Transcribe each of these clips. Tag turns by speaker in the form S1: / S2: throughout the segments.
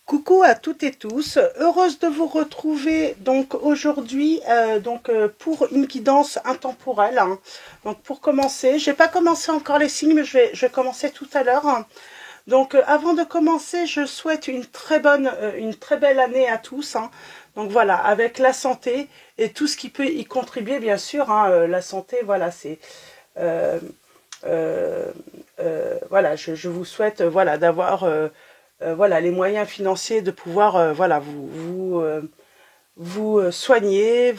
S1: Coucou à toutes et tous, heureuse de vous retrouver donc aujourd'hui pour une guidance intemporelle. Donc pour commencer, j'ai pas commencé encore les signes, mais je vais commencer tout à l'heure. Donc avant de commencer, je souhaite une très belle année à tous. Donc voilà, avec la santé et tout ce qui peut y contribuer, bien sûr. La santé, voilà, c'est voilà, je vous souhaite voilà d'avoir voilà, les moyens financiers de pouvoir voilà, vous soigner,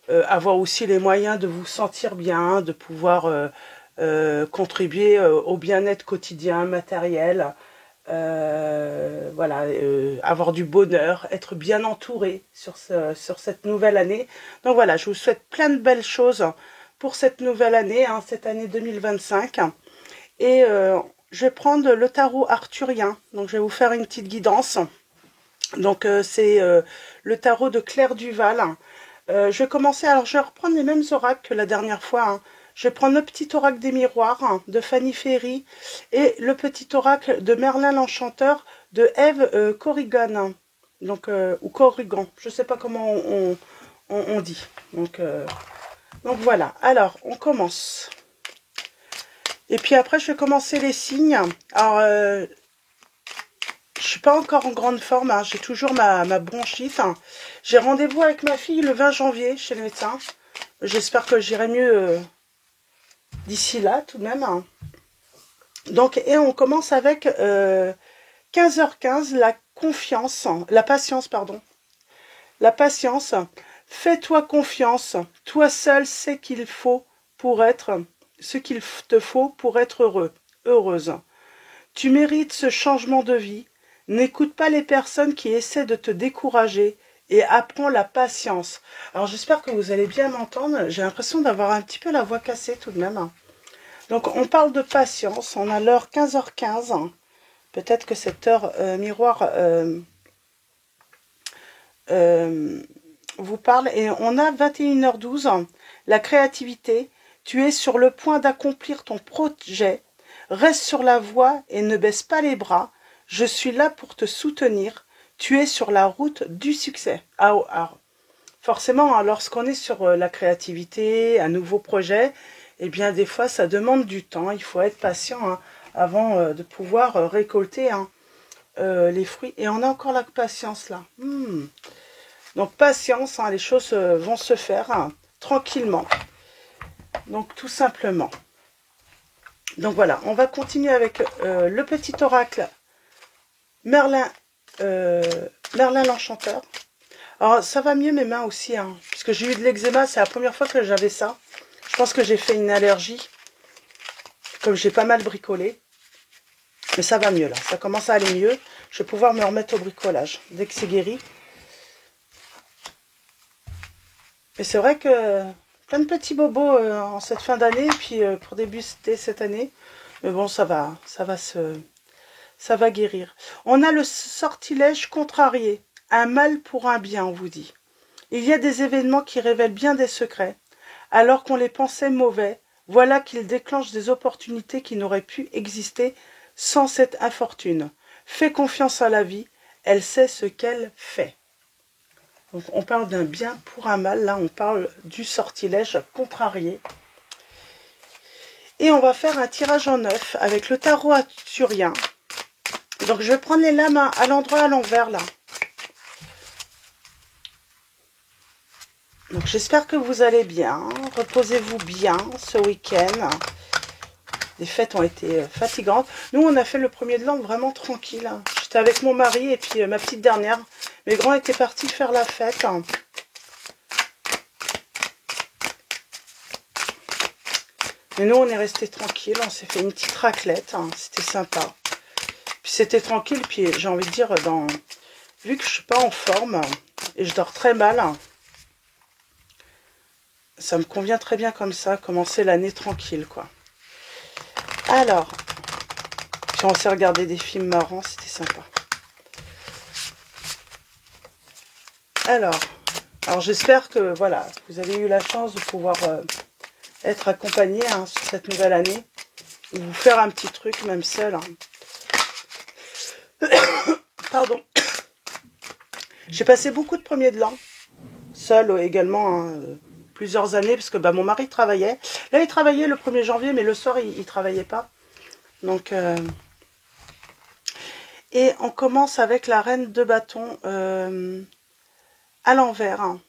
S1: avoir aussi les moyens de vous sentir bien, de pouvoir contribuer au bien-être quotidien, matériel, voilà, avoir du bonheur, être bien entouré sur cette nouvelle année. Donc voilà, je vous souhaite plein de belles choses pour cette nouvelle année, cette année 2025. Et je vais prendre le tarot arthurien. Donc je vais vous faire une petite guidance. Donc c'est le tarot de Claire Duval. Je vais commencer, alors je vais reprendre les mêmes oracles que la dernière fois. Je vais prendre le petit oracle des miroirs de Fanny Ferry et le petit oracle de Merlin l'Enchanteur de Ève Corrigan. Donc, ou Corrigan, je ne sais pas comment on dit. Donc voilà, alors on commence. Et puis après, je vais commencer les signes. Alors, je suis pas encore en grande forme, j'ai toujours ma bronchite. J'ai rendez-vous avec ma fille le 20 janvier chez le médecin. J'espère que j'irai mieux d'ici là, tout de même. Donc, et on commence avec 15h15, la patience, pardon. La patience. Fais-toi confiance. Toi seul sais qu'il faut pour être ce qu'il te faut pour être heureux, heureuse. Tu mérites ce changement de vie. N'écoute pas les personnes qui essaient de te décourager et apprends la patience. Alors j'espère que vous allez bien m'entendre. J'ai l'impression d'avoir un petit peu la voix cassée tout de même. Donc on parle de patience. On a l'heure 15h15. Peut-être que cette heure miroir vous parle. Et on a 21h12. La créativité. Tu es sur le point d'accomplir ton projet. Reste sur la voie et ne baisse pas les bras. Je suis là pour te soutenir. Tu es sur la route du succès. Forcément, lorsqu'on est sur la créativité, un nouveau projet, eh bien, des fois, ça demande du temps. Il faut être patient avant de pouvoir récolter les fruits. Et on a encore la patience là. Donc, patience, les choses vont se faire tranquillement. Donc, tout simplement. Donc voilà, on va continuer avec le petit oracle Merlin l'Enchanteur. Alors ça va mieux mes mains aussi, puisque j'ai eu de l'eczéma, c'est la première fois que j'avais ça. Je pense que j'ai fait une allergie, comme j'ai pas mal bricolé. Mais ça va mieux là, ça commence à aller mieux. Je vais pouvoir me remettre au bricolage dès que c'est guéri. Et c'est vrai que plein de petits bobos en cette fin d'année, et puis pour débuter cette année. Mais bon, ça va guérir. On a le sortilège contrarié. Un mal pour un bien, on vous dit. Il y a des événements qui révèlent bien des secrets. Alors qu'on les pensait mauvais, voilà qu'ils déclenchent des opportunités qui n'auraient pu exister sans cette infortune. Fais confiance à la vie, elle sait ce qu'elle fait. Donc on parle d'un bien pour un mal, là on parle du sortilège contrarié. Et on va faire un tirage en 9 avec le tarot arthurien. Donc je vais prendre les lames à l'endroit à l'envers là. Donc j'espère que vous allez bien. Reposez-vous bien ce week-end. Les fêtes ont été fatigantes. Nous on a fait le premier de l'an vraiment tranquille. J'étais avec mon mari et puis ma petite dernière. Mes grands étaient partis faire la fête. Mais nous, on est resté tranquille, on s'est fait une petite raclette, c'était sympa. Puis c'était tranquille, puis j'ai envie de dire, vu que je suis pas en forme, et je dors très mal, ça me convient très bien comme ça, commencer l'année tranquille, quoi. Alors, puis on s'est regardé des films marrants, c'était sympa. Alors j'espère que, voilà, vous avez eu la chance de pouvoir être accompagné sur cette nouvelle année, ou vous faire un petit truc, même seul. Pardon. J'ai passé beaucoup de premiers de l'an, seule également, hein, plusieurs années, parce que bah, mon mari travaillait. Là, il travaillait le 1er janvier, mais le soir, il travaillait pas. Donc, et on commence avec la reine de bâton à l'envers. Hein.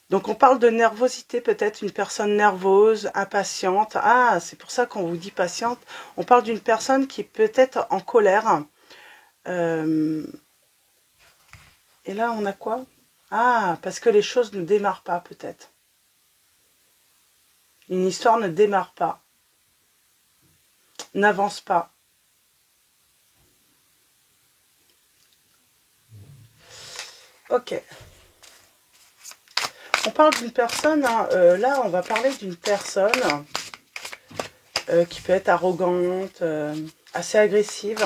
S1: Donc on parle de nervosité, peut-être une personne nerveuse, impatiente. Ah, c'est pour ça qu'on vous dit patiente. On parle d'une personne qui est peut-être en colère. Et là, on a quoi? Ah, parce que les choses ne démarrent pas, peut-être. Une histoire ne démarre pas, n'avance pas. Ok. On parle d'une personne, hein, là on va parler d'une personne qui peut être arrogante, assez agressive.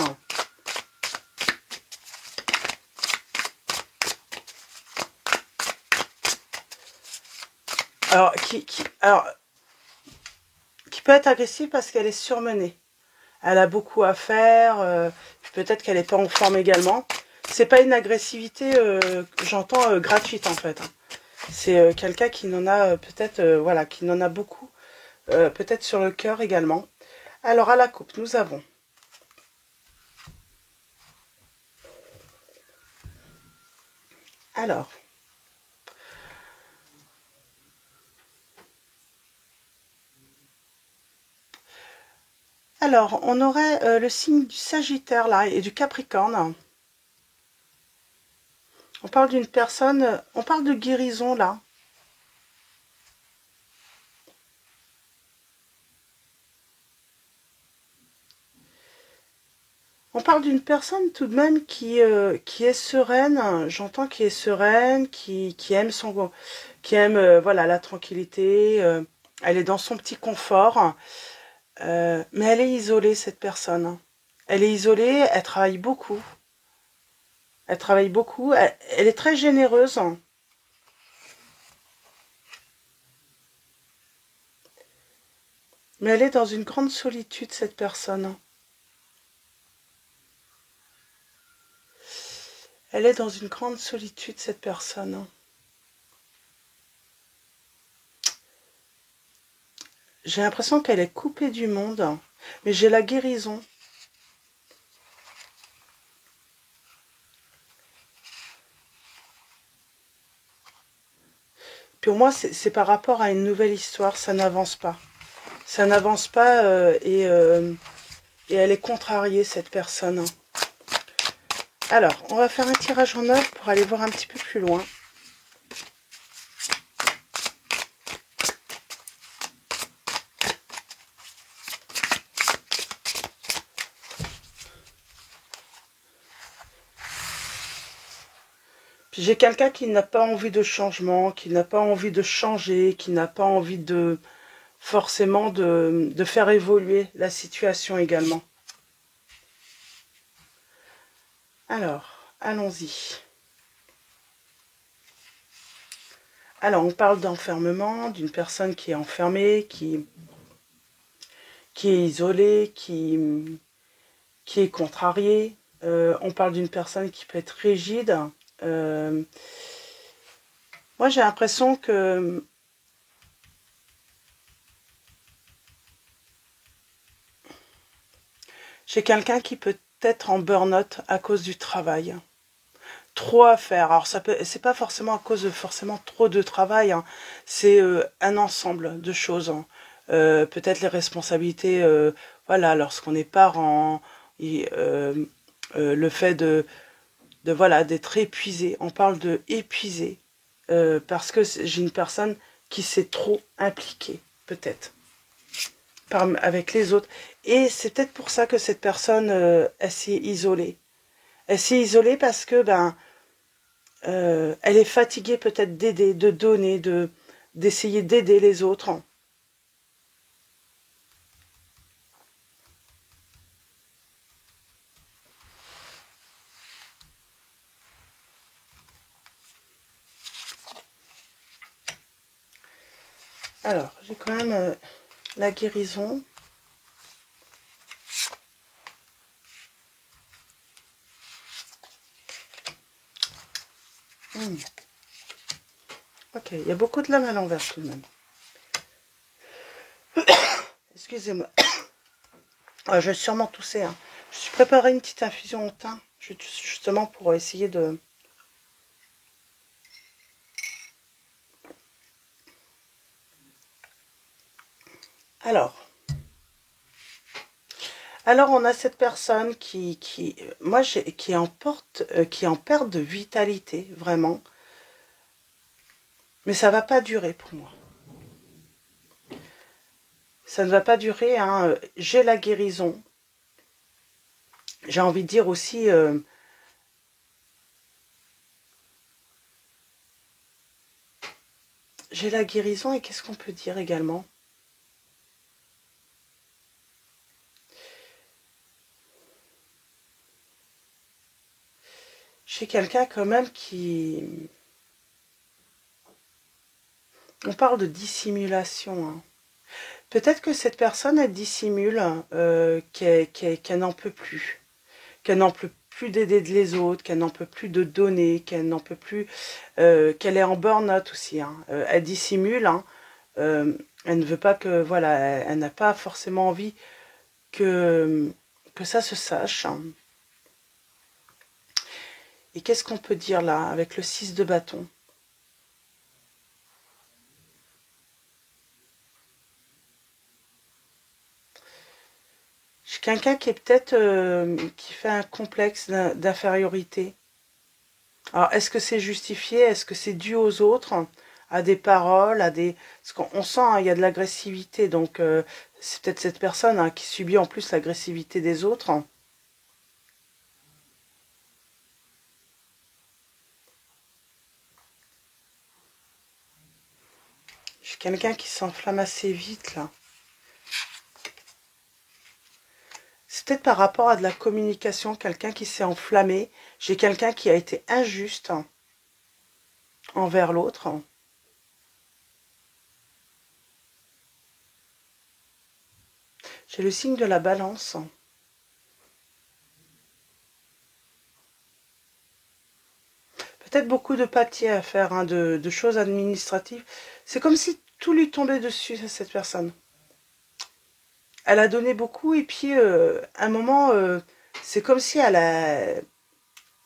S1: Alors, qui peut être agressive parce qu'elle est surmenée. Elle a beaucoup à faire, peut-être qu'elle n'est pas en forme également. C'est pas une agressivité, j'entends, gratuite en fait. C'est quelqu'un qui n'en a peut-être, voilà, qui n'en a beaucoup, peut-être sur le cœur également. Alors à la coupe, nous avons alors on aurait le signe du Sagittaire là et du Capricorne. On parle d'une personne, on parle de guérison là. On parle d'une personne tout de même qui est sereine, j'entends qui est sereine, qui aime qui aime voilà la tranquillité, elle est dans son petit confort, mais elle est isolée cette personne. Elle est isolée, elle travaille beaucoup. Elle travaille beaucoup, elle est très généreuse. Mais elle est dans une grande solitude, cette personne. Elle est dans une grande solitude, cette personne. J'ai l'impression qu'elle est coupée du monde, mais j'ai la guérison. Pour moi, c'est par rapport à une nouvelle histoire, ça n'avance pas. Ça n'avance pas et elle est contrariée, cette personne. Alors, on va faire un tirage en neuf pour aller voir un petit peu plus loin. Puis j'ai quelqu'un qui n'a pas envie de changement, qui n'a pas envie de changer, qui n'a pas envie de forcément de faire évoluer la situation également. Alors, allons-y. Alors, on parle d'enfermement, d'une personne qui est enfermée, qui est isolée, qui est contrariée. On parle d'une personne qui peut être rigide. Moi, j'ai l'impression que j'ai quelqu'un qui peut être en burn-out à cause du travail. Trop à faire. Alors, c'est pas forcément à cause de forcément trop de travail. Hein. C'est un ensemble de choses. Hein. Peut-être les responsabilités, voilà, lorsqu'on est parent, et, le fait de voilà d'être épuisé. On parle de épuisé parce que j'ai une personne qui s'est trop impliquée, peut-être, avec les autres. Et c'est peut-être pour ça que cette personne, elle s'est isolée. Elle s'est isolée parce que elle est fatiguée peut-être d'aider, de donner, d'essayer d'aider les autres. Alors, j'ai quand même la guérison. Hmm. Ok, il y a beaucoup de lames à l'envers tout de même. Excusez-moi. Ah, je vais sûrement tousser. Hein. Je suis préparé une petite infusion au thym, justement pour essayer de... Alors, on a cette personne moi, qui est en perte de vitalité, vraiment. Mais ça va pas durer pour moi. Ça ne va pas durer. Hein. J'ai la guérison. J'ai envie de dire aussi... j'ai la guérison et qu'est-ce qu'on peut dire également? J'ai quelqu'un quand même qui... On parle de dissimulation. Hein. Peut-être que cette personne, elle dissimule qu'elle n'en peut plus. Qu'elle n'en peut plus d'aider les autres, qu'elle n'en peut plus de donner, qu'elle n'en peut plus... qu'elle est en burn-out aussi. Hein. Elle dissimule. Hein. Elle ne veut pas que... Voilà, elle n'a pas forcément envie que ça se sache. Hein. Et qu'est-ce qu'on peut dire là, avec le 6 de bâton? J'ai quelqu'un qui est peut-être qui fait un complexe d'infériorité. Alors, est-ce que c'est justifié? Est-ce que c'est dû aux autres? À des paroles, à des... Parce qu'on sent, hein, il y a de l'agressivité, donc c'est peut-être cette personne hein, qui subit en plus l'agressivité des autres. J'ai quelqu'un qui s'enflamme assez vite, là. C'est peut-être par rapport à de la communication, quelqu'un qui s'est enflammé. J'ai quelqu'un qui a été injuste envers l'autre. J'ai le signe de la balance. Peut-être beaucoup de papiers à faire, hein, de choses administratives. C'est comme si tout lui tombait dessus à cette personne. Elle a donné beaucoup et puis à un moment, c'est comme si elle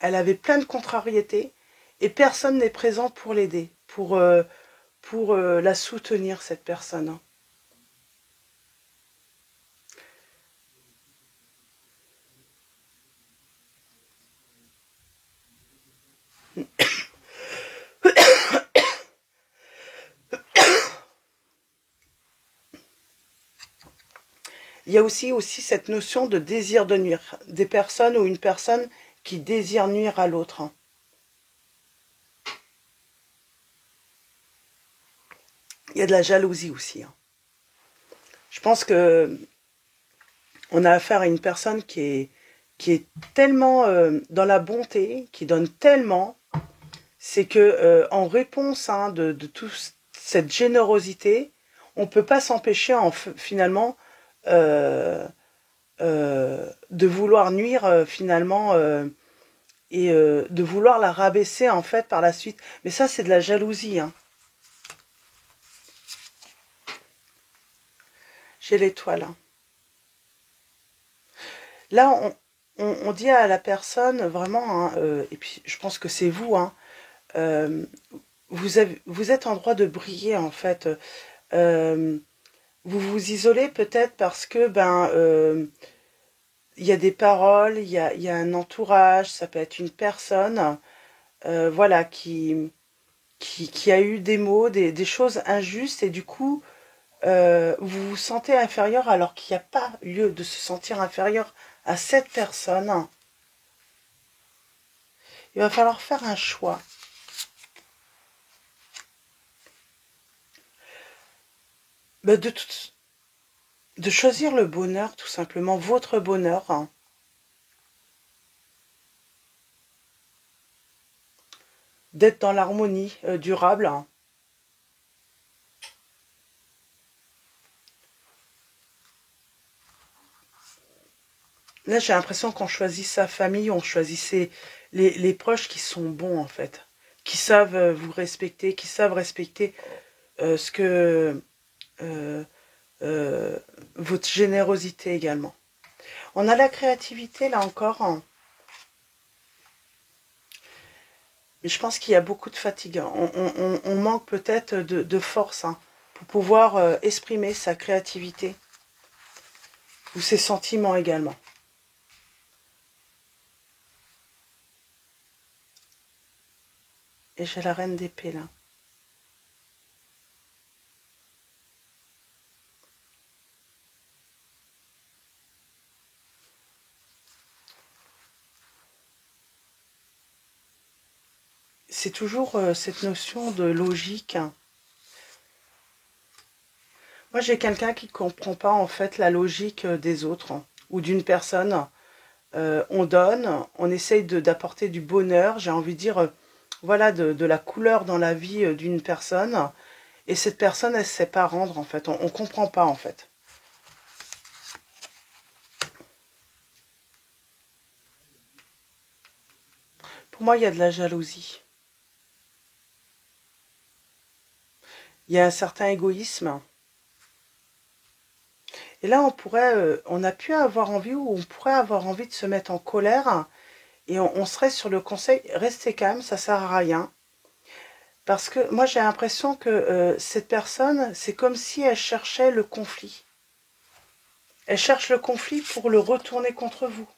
S1: avait plein de contrariétés et personne n'est présent pour l'aider, pour la soutenir, cette personne. Hein. Il y a aussi cette notion de désir de nuire, des personnes ou une personne qui désire nuire à l'autre. Hein. Il y a de la jalousie aussi. Hein. Je pense que on a affaire à une personne qui est tellement dans la bonté, qui donne tellement, c'est que en réponse hein, de toute cette générosité, on ne peut pas s'empêcher finalement de vouloir nuire finalement et de vouloir la rabaisser en fait par la suite. Mais ça, c'est de la jalousie. Hein. J'ai l'étoile. Hein. Là, on dit à la personne vraiment, hein, et puis je pense que c'est vous, hein, euh, vous êtes en droit de briller en fait. Euh, vous vous isolez peut-être parce que il y a des paroles, il y a un entourage, ça peut être une personne, voilà, qui a eu des mots, des choses injustes et du coup vous vous sentez inférieur alors qu'il n'y a pas lieu de se sentir inférieur à cette personne. Il va falloir faire un choix. Ben, de choisir le bonheur, tout simplement, votre bonheur. Hein. D'être dans l'harmonie durable. Hein. Là, j'ai l'impression qu'on choisit sa famille, on choisit les proches qui sont bons, en fait. qui savent vous respecter, qui savent respecter ce que votre générosité également. On a la créativité là encore, hein. Mais je pense qu'il y a beaucoup de fatigue. On manque peut-être de force, hein, pour pouvoir exprimer sa créativité ou ses sentiments également. Et j'ai la reine d'épée là. C'est toujours cette notion de logique. Moi, j'ai quelqu'un qui ne comprend pas en fait la logique des autres, hein, ou d'une personne. On donne, on essaye d'apporter du bonheur, j'ai envie de dire, voilà, de la couleur dans la vie d'une personne. Et cette personne, elle ne sait pas rendre en fait. On ne comprend pas en fait. Pour moi, il y a de la jalousie. Il y a un certain égoïsme. Et là, on a pu avoir envie ou on pourrait avoir envie de se mettre en colère et on serait sur le conseil, restez calme, ça sert à rien. Parce que moi, j'ai l'impression que cette personne, c'est comme si elle cherchait le conflit. Elle cherche le conflit pour le retourner contre vous.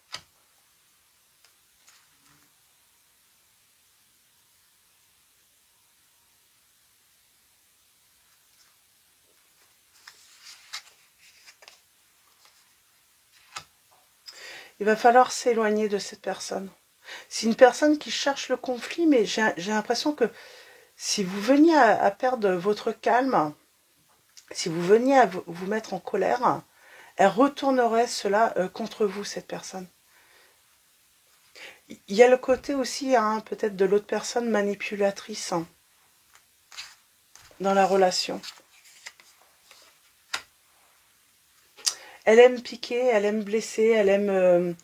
S1: Il va falloir s'éloigner de cette personne. C'est une personne qui cherche le conflit, mais j'ai l'impression que si vous veniez à perdre votre calme, si vous veniez à vous mettre en colère, elle retournerait cela contre vous, cette personne. Il y a le côté aussi, hein, peut-être de l'autre personne manipulatrice, hein, dans la relation. Elle aime piquer, elle aime blesser, elle aime...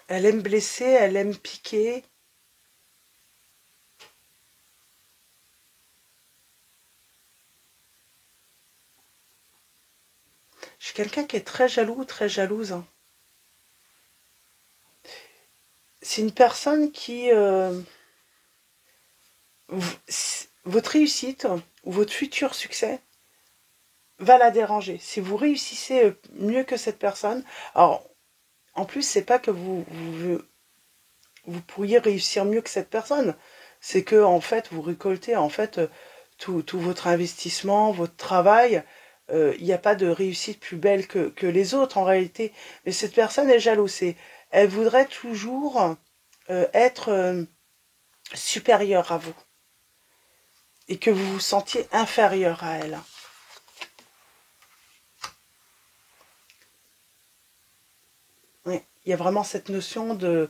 S1: elle aime blesser, elle aime piquer. Je suis quelqu'un qui est très jaloux, très jalouse, hein. C'est une personne qui... votre réussite ou votre futur succès va la déranger. Si vous réussissez mieux que cette personne, alors en plus c'est pas que vous pourriez réussir mieux que cette personne, c'est que en fait vous récoltez en fait tout votre investissement, votre travail. Il n'y a pas de réussite plus belle que les autres en réalité. Mais cette personne est jalouse. Elle voudrait toujours être supérieure à vous et que vous vous sentiez inférieur à elle. Oui, il y a vraiment cette notion de...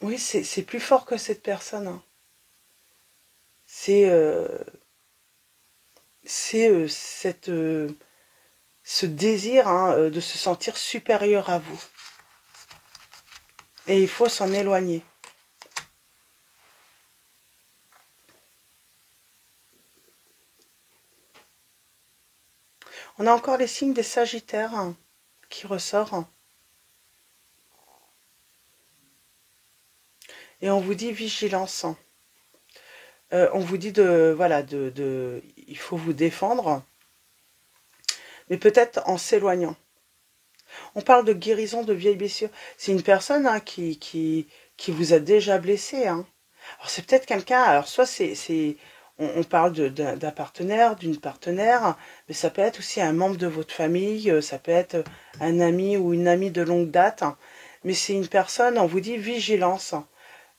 S1: Oui, c'est plus fort que cette personne, hein. C'est ce désir, hein, de se sentir supérieur à vous. Et il faut s'en éloigner. On a encore les signes des Sagittaires, hein, qui ressortent. Et on vous dit vigilance. On vous dit voilà, il faut vous défendre, mais peut-être en s'éloignant. On parle de guérison de vieilles blessures. C'est une personne, hein, qui vous a déjà blessé, hein. Alors c'est peut-être quelqu'un, alors soit on parle d'un partenaire, d'une partenaire, mais ça peut être aussi un membre de votre famille, ça peut être un ami ou une amie de longue date, hein. Mais c'est une personne, on vous dit vigilance.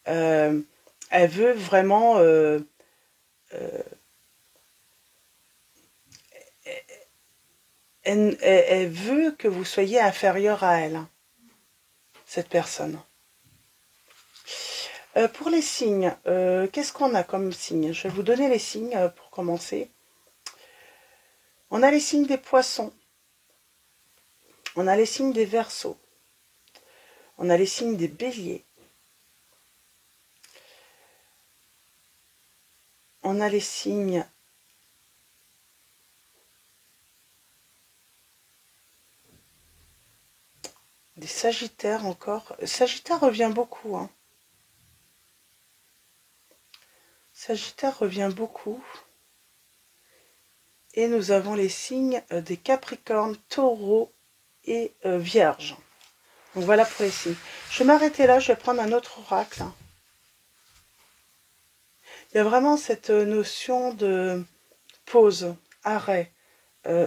S1: Euh, Elle veut vraiment... elle veut que vous soyez inférieur à elle, cette personne. Pour les signes, qu'est-ce qu'on a comme signes? Je vais vous donner les signes pour commencer. On a les signes des poissons. On a les signes des Verseaux. On a les signes des Béliers. On a les signes des Sagittaires encore. Sagittaire revient beaucoup, hein. Sagittaire revient beaucoup. Et nous avons les signes des Capricornes, Taureaux et Vierges. Donc voilà pour les signes. Je vais m'arrêter là, je vais prendre un autre oracle. Il y a vraiment cette notion de pause, arrêt,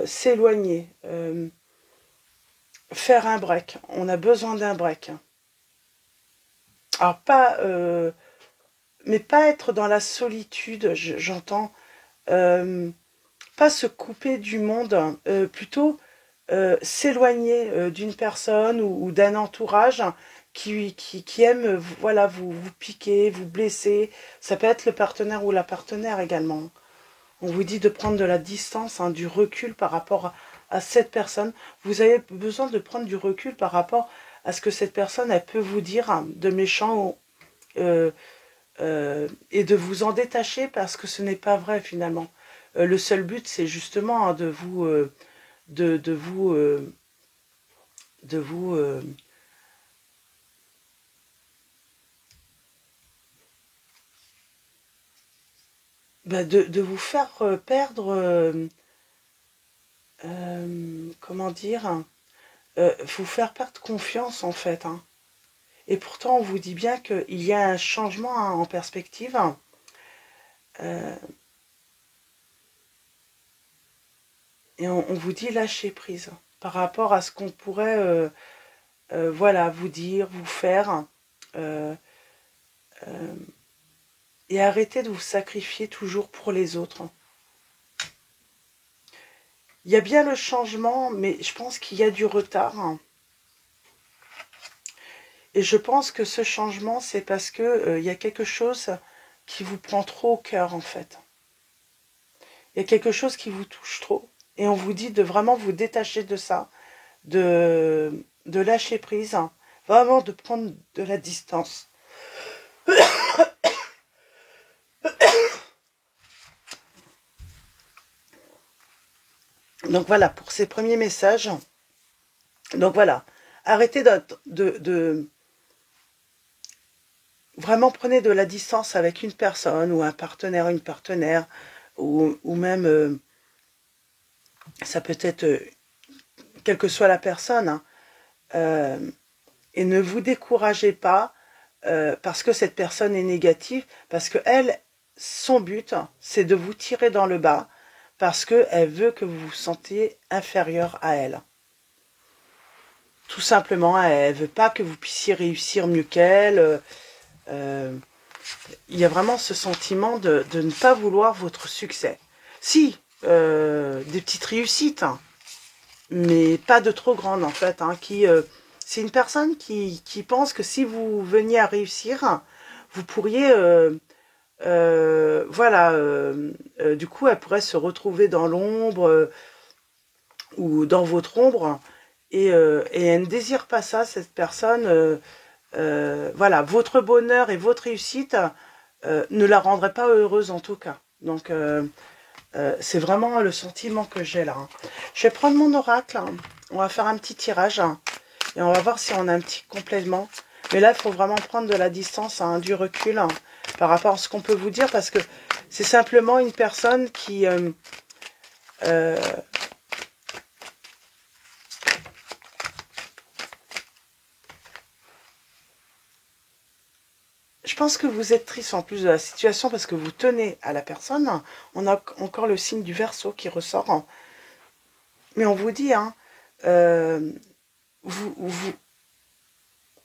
S1: s'éloigner, faire un break. On a besoin d'un break. Alors pas, mais pas être dans la solitude, j'entends. Pas se couper du monde, plutôt s'éloigner d'une personne ou d'un entourage qui aime voilà, vous piquer, vous blesser. Ça peut être le partenaire ou la partenaire également. On vous dit de prendre de la distance, hein, du recul par rapport à cette personne. Vous avez besoin de prendre du recul par rapport à ce que cette personne elle peut vous dire, hein, de méchant et de vous en détacher parce que ce n'est pas vrai finalement. Le seul but, c'est justement, hein, de vous, de vous faire perdre, comment dire, vous faire perdre confiance en fait, hein. Et pourtant, on vous dit bien qu'il y a un changement, hein, en perspective. Euh, et on vous dit lâcher prise par rapport à ce qu'on pourrait voilà, vous dire, vous faire. Euh, euh, et arrêtez de vous sacrifier toujours pour les autres. Il y a bien le changement, mais je pense qu'il y a du retard. Et je pense que ce changement, c'est parce que il y a quelque chose qui vous prend trop au cœur, en fait. Il y a quelque chose qui vous touche trop. Et on vous dit de vraiment vous détacher de ça, de lâcher prise, hein, vraiment de prendre de la distance. Donc voilà, pour ces premiers messages. Donc voilà, arrêtez vraiment prenez de la distance avec une personne ou un partenaire, une partenaire, ou même, ça peut être, quelle que soit la personne, hein, et ne vous découragez pas parce que cette personne est négative, parce que elle, son but, c'est de vous tirer dans le bas, parce qu'elle veut que vous vous sentiez inférieur à elle. Tout simplement, elle veut pas que vous puissiez réussir mieux qu'elle. Il y a vraiment ce sentiment de ne pas vouloir votre succès. Si, des petites réussites, hein, mais pas de trop grandes en fait. Hein, c'est une personne qui pense que si vous veniez à réussir, vous pourriez, voilà, du coup, elle pourrait se retrouver dans l'ombre ou dans votre ombre, et elle ne désire pas ça, cette personne. Voilà, votre bonheur et votre réussite ne la rendrait pas heureuse en tout cas. Donc, c'est vraiment le sentiment que j'ai là. Hein. Je vais prendre mon oracle, hein. On va faire un petit tirage, hein, et on va voir si on a un petit complément. Mais là, il faut vraiment prendre de la distance, hein, du recul, hein, par rapport à ce qu'on peut vous dire, parce que c'est simplement une personne qui... je pense que vous êtes triste en plus de la situation parce que vous tenez à la personne. On a encore le signe du Verseau qui ressort. Mais on vous dit, hein, vous, vous,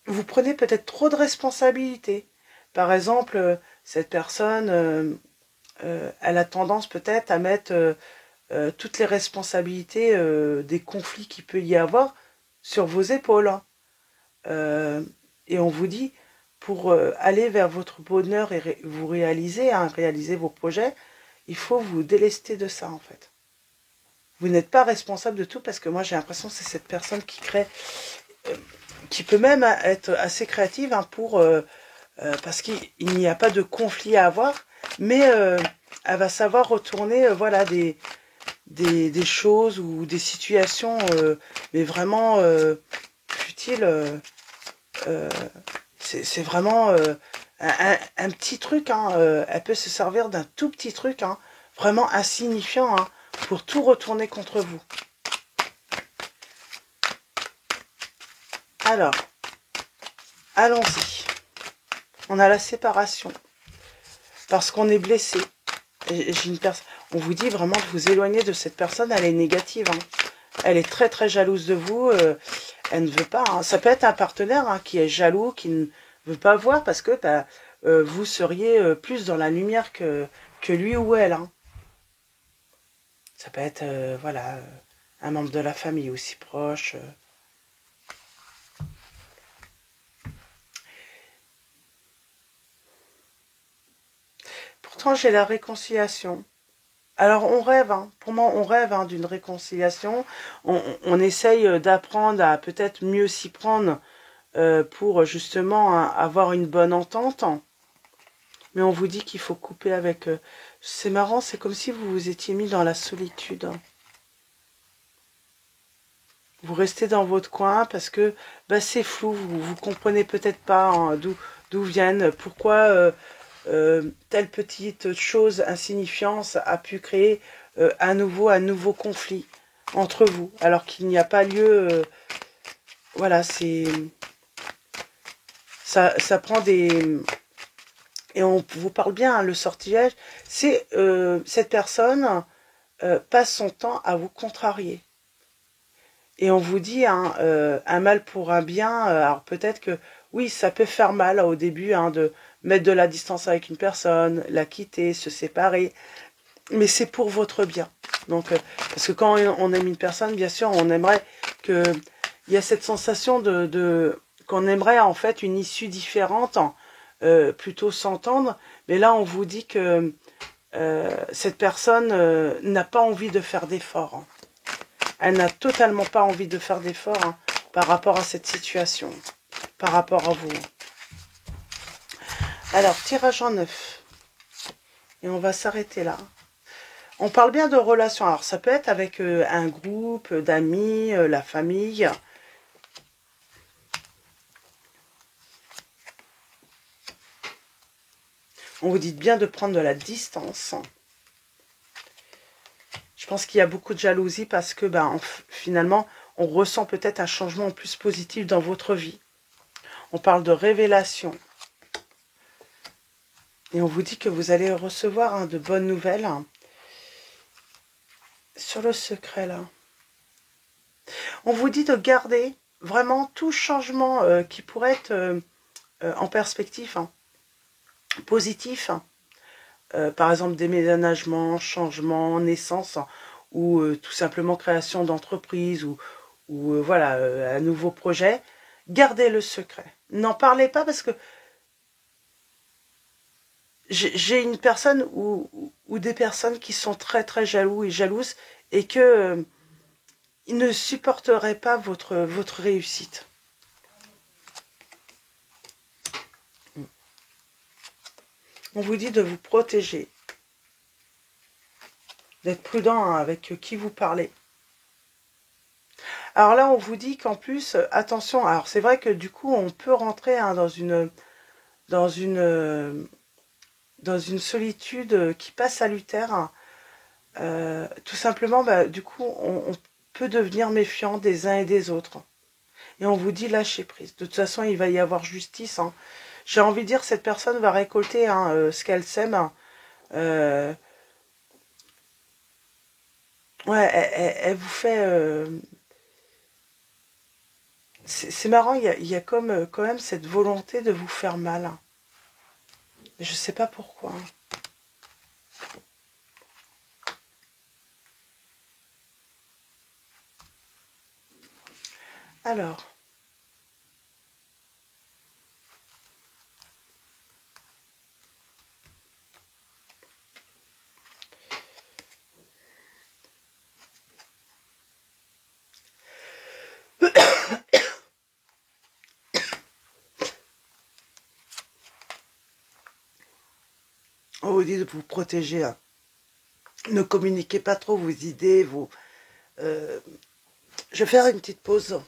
S1: vous prenez peut-être trop de responsabilités. Par exemple, cette personne, elle a tendance peut-être à mettre toutes les responsabilités des conflits qu'il peut y avoir sur vos épaules. Et on vous dit, pour aller vers votre bonheur et vous réaliser, réaliser vos projets, il faut vous délester de ça en fait. Vous n'êtes pas responsable de tout parce que moi j'ai l'impression que c'est cette personne qui crée, qui peut même être assez créative pour parce qu'il n'y a pas de conflit à avoir, mais elle va savoir retourner voilà des choses ou des situations mais vraiment futiles. C'est vraiment un petit truc. Elle peut se servir d'un tout petit truc, vraiment insignifiant, pour tout retourner contre vous. Alors, allons-y. On a la séparation. Parce qu'on est blessé. On vous dit vraiment de vous éloigner de cette personne. Elle est négative. Elle est très très jalouse de vous. Elle ne veut pas. Ça peut être un partenaire qui est jaloux, qui ne veut pas voir parce que vous seriez plus dans la lumière que lui ou elle. Ça peut être voilà un membre de la famille aussi proche. Pourtant, j'ai la réconciliation. Alors, on rêve, pour moi, on rêve d'une réconciliation. On essaye d'apprendre à peut-être mieux s'y prendre pour justement avoir une bonne entente. Mais on vous dit qu'il faut couper avec... c'est marrant, c'est comme si vous vous étiez mis dans la solitude. Vous restez dans votre coin parce que c'est flou, vous comprenez peut-être pas d'où viennent, pourquoi telle petite chose insignifiante a pu créer un nouveau conflit entre vous, alors qu'il n'y a pas lieu. Voilà, ça prend des... Et on vous parle bien, le sortilège, c'est cette personne passe son temps à vous contrarier. Et on vous dit, un mal pour un bien, alors peut-être que, oui, ça peut faire mal au début, de mettre de la distance avec une personne, la quitter, se séparer, mais c'est pour votre bien. Donc, parce que quand on aime une personne, bien sûr, on aimerait que... Il y a cette sensation qu'on aimerait en fait une issue différente, plutôt s'entendre, mais là on vous dit que cette personne n'a pas envie de faire d'efforts. Elle n'a totalement pas envie de faire d'efforts par rapport à cette situation, par rapport à vous. Alors, tirage en 9. Et on va s'arrêter là. On parle bien de relations. Alors, ça peut être avec un groupe d'amis, la famille. On vous dit bien de prendre de la distance. Je pense qu'il y a beaucoup de jalousie parce que finalement, on ressent peut-être un changement en plus positif dans votre vie. On parle de révélation. Et on vous dit que vous allez recevoir de bonnes nouvelles sur le secret là. On vous dit de garder vraiment tout changement qui pourrait être en perspective, positif. Par exemple, déménagement, changement, naissance, ou tout simplement création d'entreprise, ou voilà, un nouveau projet. Gardez le secret. N'en parlez pas parce que j'ai une personne ou des personnes qui sont très très jaloux et jalouses et que ils ne supporteraient pas votre réussite. On vous dit de vous protéger, d'être prudent avec qui vous parlez. Alors là, on vous dit qu'en plus, attention, alors c'est vrai que du coup, on peut rentrer dans une solitude qui passe salutaire. Tout simplement, du coup, on peut devenir méfiant des uns et des autres. Et on vous dit lâcher prise. De toute façon, il va y avoir justice. J'ai envie de dire, cette personne va récolter ce qu'elle sème. Ouais, elle vous fait... c'est marrant, il y a comme, quand même cette volonté de vous faire mal. Je sais pas pourquoi. Alors, on vous dit de vous protéger, hein. Ne communiquez pas trop vos idées, vos... Je vais faire une petite pause.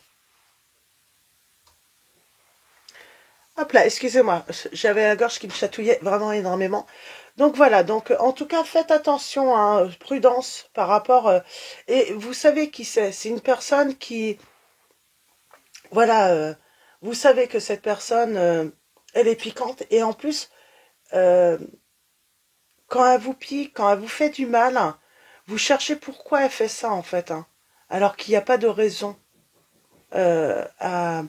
S1: Hop là, excusez-moi, j'avais la gorge qui me chatouillait vraiment énormément. Donc voilà, donc en tout cas, faites attention, hein, prudence par rapport... et vous savez qui c'est une personne qui... Voilà, vous savez que cette personne, elle est piquante. Et en plus, euh, quand elle vous pique, quand elle vous fait du mal, vous cherchez pourquoi elle fait ça en fait, hein, alors qu'il n'y a pas de raison euh, à,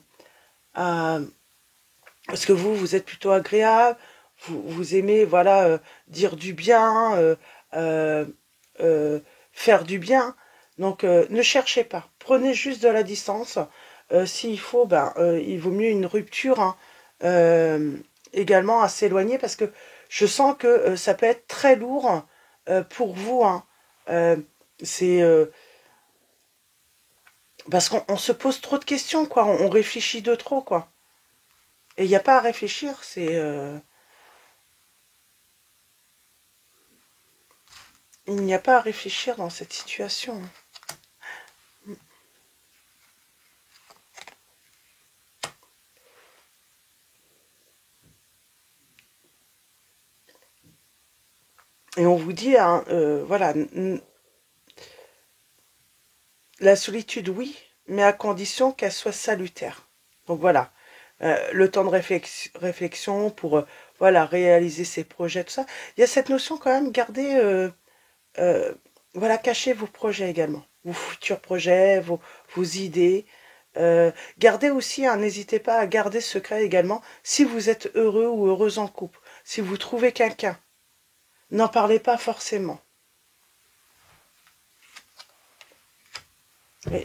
S1: à... Parce que vous êtes plutôt agréable, vous aimez, voilà, dire du bien, euh, euh, faire du bien. Donc, ne cherchez pas. Prenez juste de la distance. S'il faut, ben, il vaut mieux une rupture, hein, euh, également à s'éloigner parce que je sens que ça peut être très lourd pour vous, hein. Euh, c'est parce qu'on se pose trop de questions, quoi. On réfléchit de trop, quoi. Et il n'y a pas à réfléchir, c'est... il n'y a pas à réfléchir dans cette situation. Et on vous dit, hein, voilà, la solitude, oui, mais à condition qu'elle soit salutaire. Donc voilà, le temps de réflexion pour voilà, réaliser ses projets, tout ça. Il y a cette notion quand même, gardez, euh, voilà, cachez vos projets également, vos futurs projets, vos idées. Gardez aussi, hein, n'hésitez pas à garder secret également si vous êtes heureux ou heureuse en couple. Si vous trouvez quelqu'un, n'en parlez pas forcément.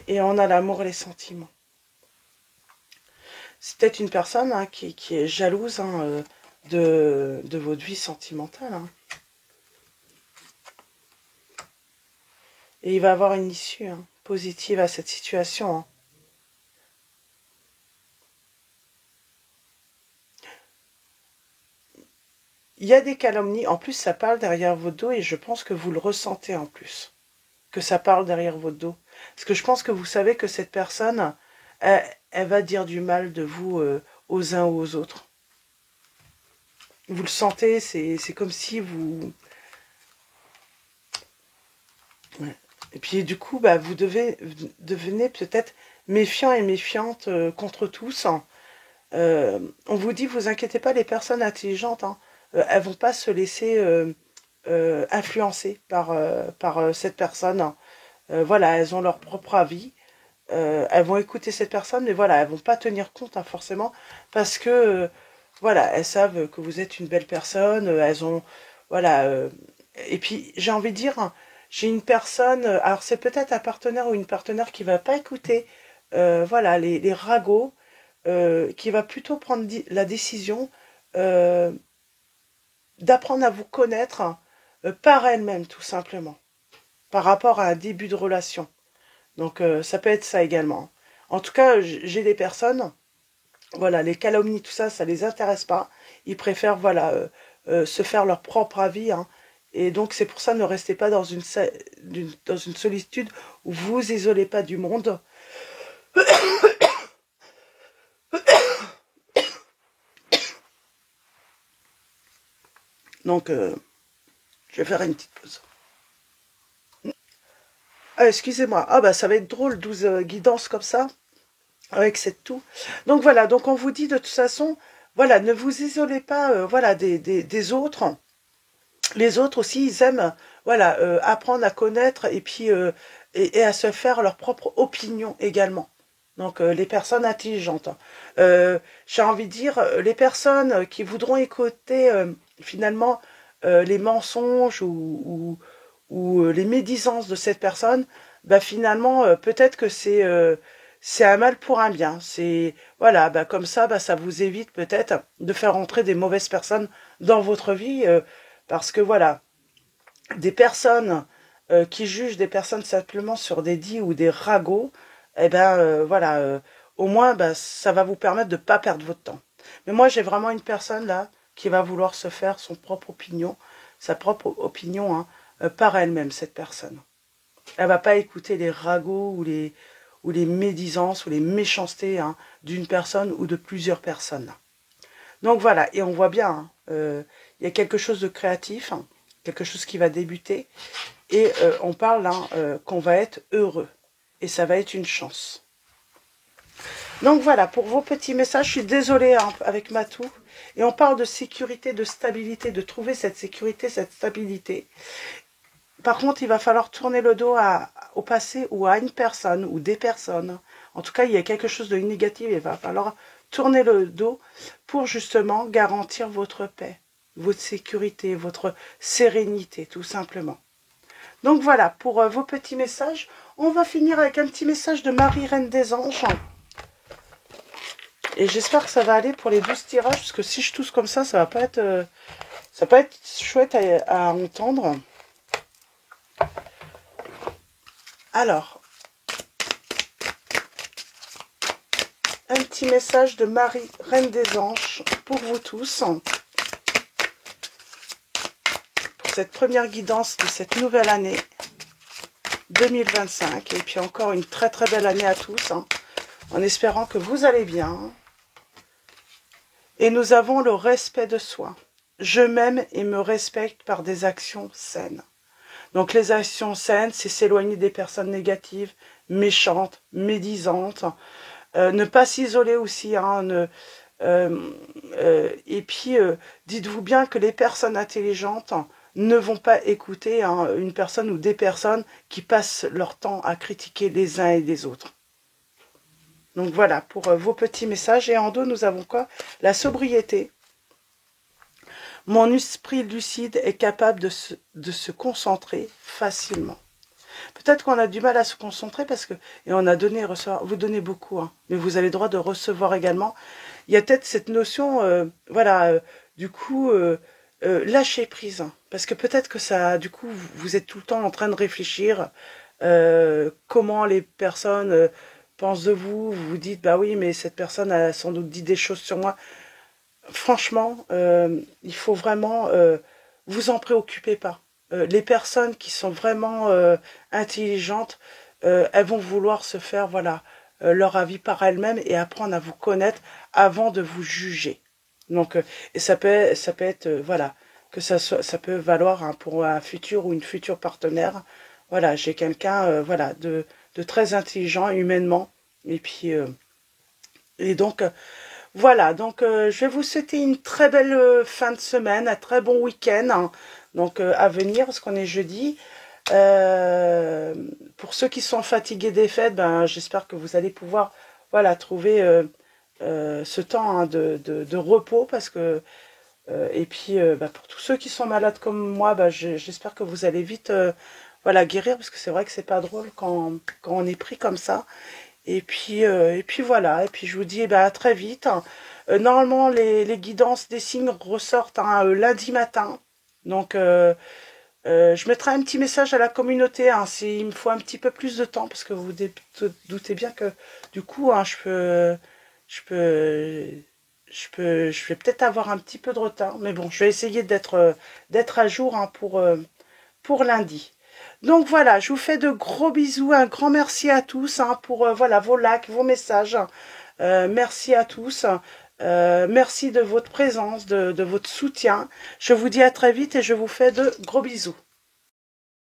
S1: Et on a l'amour et les sentiments. C'est peut-être une personne, hein, qui est jalouse, hein, de votre vie sentimentale, hein. Et il va avoir une issue, hein, positive à cette situation, hein. Il y a des calomnies, en plus ça parle derrière votre dos et je pense que vous le ressentez en plus, que ça parle derrière votre dos. Parce que je pense que vous savez que cette personne, elle va dire du mal de vous aux uns ou aux autres. Vous le sentez, c'est comme si vous... Ouais. Et puis du coup, bah, vous devenez peut-être méfiant et méfiante contre tous, hein. On vous dit, vous inquiétez pas, les personnes intelligentes, hein, elles vont pas se laisser influencer par cette personne, hein. Voilà, elles ont leur propre avis. Elles vont écouter cette personne, mais voilà, elles vont pas tenir compte, hein, forcément, parce que voilà, elles savent que vous êtes une belle personne. Elles ont, voilà. Et puis j'ai envie de dire, hein, j'ai une personne. Alors c'est peut-être un partenaire ou une partenaire qui va pas écouter, voilà, les ragots, qui va plutôt prendre la décision euh, d'apprendre à vous connaître par elle-même, tout simplement, par rapport à un début de relation. Donc ça peut être ça également. En tout cas, j'ai des personnes, voilà, les calomnies, tout ça, ça les intéresse pas. Ils préfèrent, voilà, se faire leur propre avis, hein. Et donc c'est pour ça, ne restez pas dans une solitude où vous vous isolez pas du monde. Donc je vais faire une petite pause. Ah, excusez-moi. Ah bah ça va être drôle, 12 guidances comme ça, avec cette toux. Donc voilà, donc on vous dit de toute façon, voilà, ne vous isolez pas, voilà, des autres. Les autres aussi, ils aiment, voilà, apprendre à connaître et puis et à se faire leur propre opinion également. Donc les personnes intelligentes, hein. J'ai envie de dire, les personnes qui voudront écouter finalement les mensonges ou les médisances de cette personne, bah finalement peut-être que c'est un mal pour un bien. C'est voilà, comme ça, ça vous évite peut-être de faire entrer des mauvaises personnes dans votre vie, parce que voilà, des personnes qui jugent des personnes simplement sur des dits ou des ragots, eh ben voilà, au moins ça va vous permettre de ne pas perdre votre temps. Mais moi j'ai vraiment une personne là qui va vouloir se faire son propre opinion, sa propre opinion par elle-même, cette personne. Elle va pas écouter les ragots ou les médisances ou les méchancetés d'une personne ou de plusieurs personnes. Donc voilà, et on voit bien, il y a quelque chose de créatif, quelque chose qui va débuter, et on parle qu'on va être heureux, et ça va être une chance. Donc voilà, pour vos petits messages, je suis désolée avec Matou, et on parle de sécurité, de stabilité, de trouver cette sécurité, cette stabilité. Par contre, il va falloir tourner le dos au passé ou à une personne ou des personnes. En tout cas, il y a quelque chose de négatif, il va falloir tourner le dos pour justement garantir votre paix, votre sécurité, votre sérénité, tout simplement. Donc voilà, pour vos petits messages, on va finir avec un petit message de Marie Reine des Anges. Et j'espère que ça va aller pour les 12 tirages, parce que si je tousse comme ça va pas être chouette à entendre. Alors, un petit message de Marie Reine des Anges pour vous tous. Pour cette première guidance de cette nouvelle année 2025. Et puis encore une très très belle année à tous, en espérant que vous allez bien. Et nous avons le respect de soi. Je m'aime et me respecte par des actions saines. Donc les actions saines, c'est s'éloigner des personnes négatives, méchantes, médisantes. Ne pas s'isoler aussi. Et puis, dites-vous bien que les personnes intelligentes ne vont pas écouter une personne ou des personnes qui passent leur temps à critiquer les uns et les autres. Donc voilà, pour vos petits messages. Et en dos, nous avons quoi? La sobriété. Mon esprit lucide est capable de se concentrer facilement. Peut-être qu'on a du mal à se concentrer parce que, et on a donné et recevoir, vous donnez beaucoup, mais vous avez le droit de recevoir également. Il y a peut-être cette notion, du coup, lâcher prise. Parce que peut-être que ça, du coup, vous êtes tout le temps en train de réfléchir comment les personnes pensent de vous. Vous vous dites, bah oui, mais cette personne a sans doute dit des choses sur moi. Franchement, il faut vraiment, vous en préoccupez pas. Les personnes qui sont vraiment intelligentes, elles vont vouloir se faire leur avis par elles-mêmes et apprendre à vous connaître avant de vous juger. Donc, et ça peut être que ça peut valoir pour un futur ou une future partenaire. Voilà, j'ai quelqu'un de très intelligent humainement et puis et donc voilà, donc je vais vous souhaiter une très belle fin de semaine, un très bon week-end, donc à venir, parce qu'on est jeudi. Pour ceux qui sont fatigués des fêtes, j'espère que vous allez pouvoir trouver ce temps de repos, parce que et puis pour tous ceux qui sont malades comme moi, j'espère que vous allez vite guérir, parce que c'est vrai que c'est pas drôle quand on est pris comme ça. Et puis voilà, et puis je vous dis à très vite. Normalement, les guidances des signes ressortent lundi matin. Donc, je mettrai un petit message à la communauté s'il me faut un petit peu plus de temps, parce que vous vous doutez bien que du coup, je vais peut-être avoir un petit peu de retard. Mais bon, je vais essayer d'être à jour pour lundi. Donc voilà, je vous fais de gros bisous, un grand merci à tous pour vos likes, vos messages. Merci à tous. Merci de votre présence, de votre soutien. Je vous dis à très vite et je vous fais de gros bisous.